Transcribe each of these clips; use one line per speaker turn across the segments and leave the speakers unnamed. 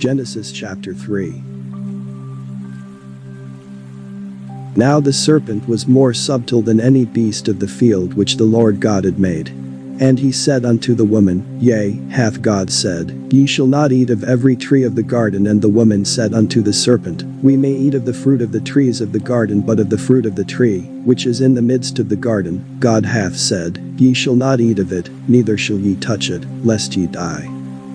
Genesis chapter 3. Now the serpent was more subtle than any beast of the field which the Lord God had made. And he said unto the woman, Yea, hath God said, Ye shall not eat of every tree of the garden. And the woman said unto the serpent, We may eat of the fruit of the trees of the garden, but of the fruit of the tree, which is in the midst of the garden, God hath said, Ye shall not eat of it, neither shall ye touch it, lest ye die.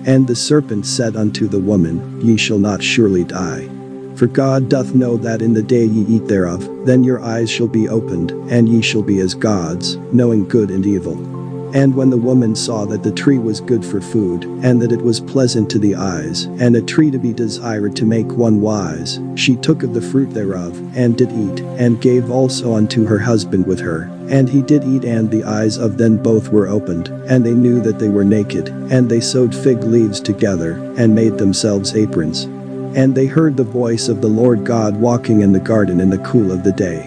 And the serpent said unto the woman, Ye shall not surely die. For God doth know that in the day ye eat thereof, then your eyes shall be opened, and ye shall be as gods, knowing good and evil. And when the woman saw that the tree was good for food, and that it was pleasant to the eyes, and a tree to be desired to make one wise, she took of the fruit thereof, and did eat, and gave also unto her husband with her. And he did eat, and the eyes of them both were opened, and they knew that they were naked, and they sewed fig leaves together, and made themselves aprons. And they heard the voice of the Lord God walking in the garden in the cool of the day.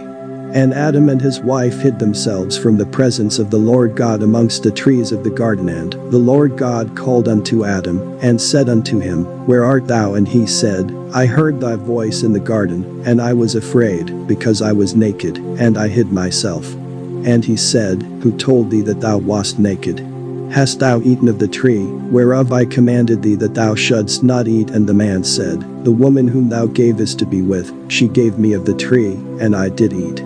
And Adam and his wife hid themselves from the presence of the Lord God amongst the trees of the garden. And the Lord God called unto Adam, and said unto him, Where art thou? And he said, I heard thy voice in the garden, and I was afraid, because I was naked, and I hid myself. And he said, Who told thee that thou wast naked? Hast thou eaten of the tree, whereof I commanded thee that thou shouldst not eat? And the man said, The woman whom thou gavest to be with, she gave me of the tree, and I did eat.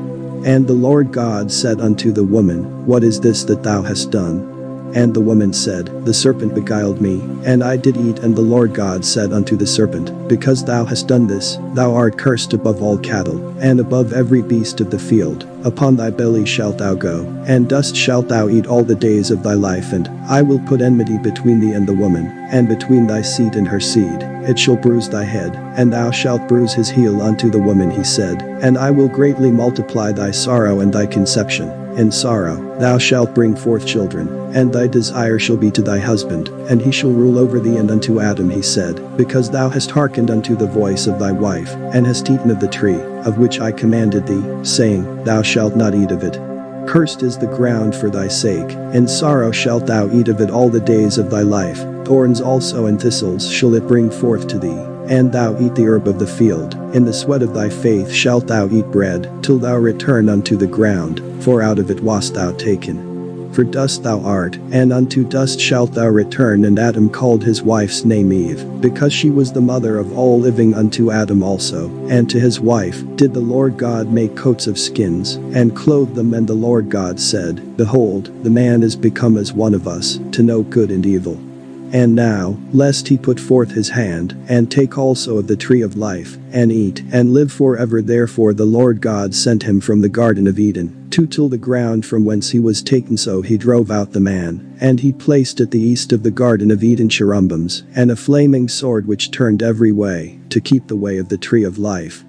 And the Lord God said unto the woman, What is this that thou hast done? And the woman said, The serpent beguiled me, and I did eat. And the Lord God said unto the serpent, Because thou hast done this, thou art cursed above all cattle, and above every beast of the field. Upon thy belly shalt thou go, and dust shalt thou eat all the days of thy life. And I will put enmity between thee and the woman, and between thy seed and her seed. It shall bruise thy head, and thou shalt bruise his heel. Unto the woman he said, And I will greatly multiply thy sorrow and thy conception. In sorrow thou shalt bring forth children, and thy desire shall be to thy husband, and he shall rule over thee. And unto Adam he said, Because thou hast hearkened unto the voice of thy wife, and hast eaten of the tree, of which I commanded thee, saying, Thou shalt not eat of it. Cursed is the ground for thy sake, in sorrow shalt thou eat of it all the days of thy life. Thorns also and thistles shall it bring forth to thee. And thou eat the herb of the field, in the sweat of thy face shalt thou eat bread, till thou return unto the ground, for out of it wast thou taken. For dust thou art, and unto dust shalt thou return. And Adam called his wife's name Eve, because she was the mother of all living. Unto Adam also, and to his wife, did the Lord God make coats of skins, and clothe them. And the Lord God said, Behold, the man is become as one of us, to know good and evil. And now, lest he put forth his hand, and take also of the tree of life, and eat, and live forever. Therefore the Lord God sent him from the garden of Eden, to till the ground from whence he was taken. So he drove out the man, and he placed at the east of the garden of Eden cherubims, and a flaming sword which turned every way, to keep the way of the tree of life.